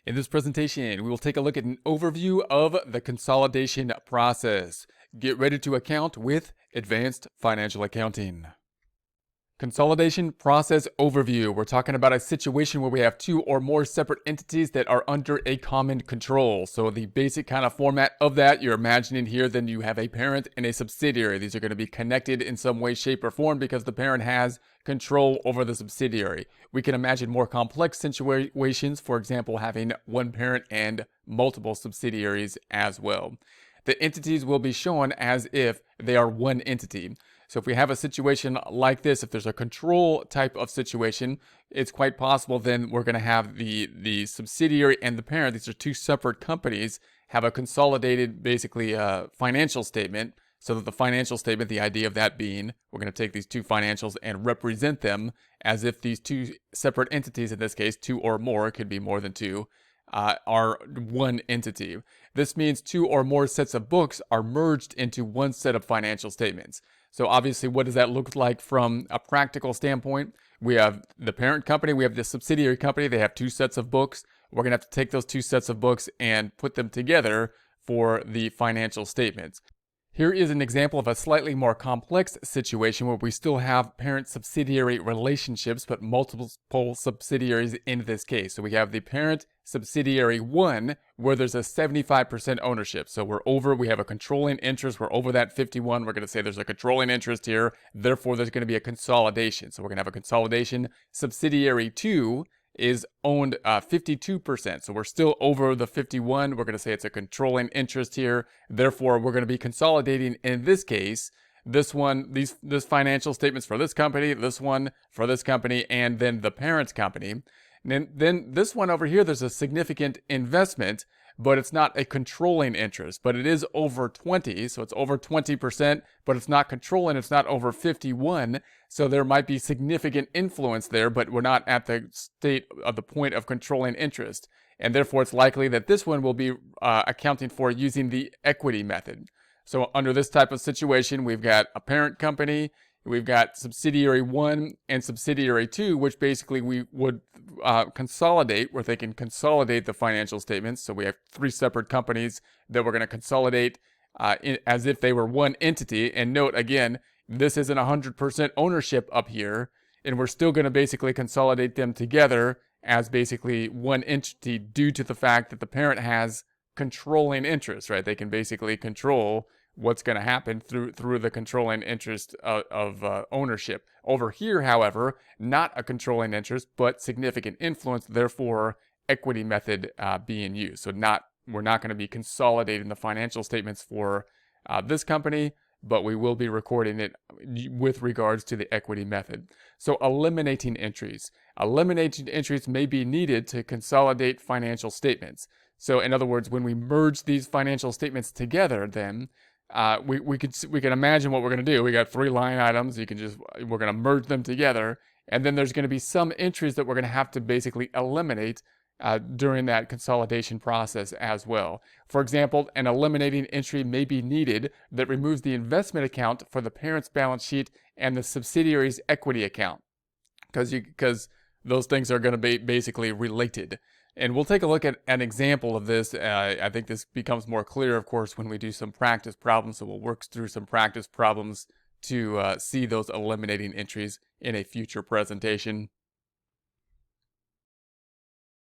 In this presentation, we will take a look at an overview of the consolidation process. Get ready to account with Advanced Financial Accounting. Consolidation process overview. We're talking about a situation where we have two or more separate entities that are under a common control. So the basic kind of format of that you're imagining here, then you have a parent and a subsidiary. These are going to be connected in some way, shape, or form because the parent has control over the subsidiary. We can imagine more complex situations, for example, having one parent and multiple subsidiaries as well. The entities will be shown as if they are one entity. So if we have a situation like this, if there's a control type of situation, it's quite possible then we're going to have the subsidiary and the parent, these are two separate companies, have a consolidated basically financial statement. So that the financial statement, the idea of that being, we're going to take these two financials and represent them as if these two separate entities, in this case, two or more, it could be more than two, are one entity. This means two or more sets of books are merged into one set of financial statements. So obviously, what does that look like from a practical standpoint? We have the parent company, we have the subsidiary company, they have two sets of books. We're going to have to take those two sets of books and put them together for the financial statements. Here is an example of a slightly more complex situation where we still have parent-subsidiary relationships, but multiple subsidiaries in this case. So we have the parent subsidiary 1, where there's a 75% ownership. So we have a controlling interest, we're over that 51. We're going to say there's a controlling interest here, therefore there's going to be a consolidation. So we're going to have a consolidation. Subsidiary 2 is owned 52%. So we're still over the 51. We're going to say it's a controlling interest here. Therefore, we're going to be consolidating, in this case, this financial statements for this company, this one for this company, and then the parent company. And then this one over here, there's a significant investment, but it's not a controlling interest, but it is over 20. So it's over 20%, but it's not controlling. It's not over 51. So there might be significant influence there, but we're not at the state of the point of controlling interest. And therefore, it's likely that this one will be accounting for using the equity method. So under this type of situation, we've got a parent company, we've got subsidiary 1 and subsidiary 2, which basically we would consolidate, where they can consolidate the financial statements. So we have three separate companies that we're going to consolidate as if they were one entity. And note, again, this isn't 100% ownership up here, and we're still going to basically consolidate them together as basically one entity due to the fact that the parent has controlling interest, right? They can basically control what's going to happen through the controlling interest of ownership. Over here, however, not a controlling interest, but significant influence, therefore equity method being used. So we're not going to be consolidating the financial statements for this company, but we will be recording it with regards to the equity method. So eliminating entries. Eliminating entries may be needed to consolidate financial statements. So in other words, when we merge these financial statements together, then we can imagine what we're going to do. We got three line items. We're going to merge them together, and then there's going to be some entries that we're going to have to basically eliminate during that consolidation process as well. For example, an eliminating entry may be needed that removes the investment account for the parent's balance sheet and the subsidiary's equity account, because those things are going to be basically related. And we'll take a look at an example of this. I think this becomes more clear, of course, when we do some practice problems. So we'll work through some practice problems to see those eliminating entries in a future presentation.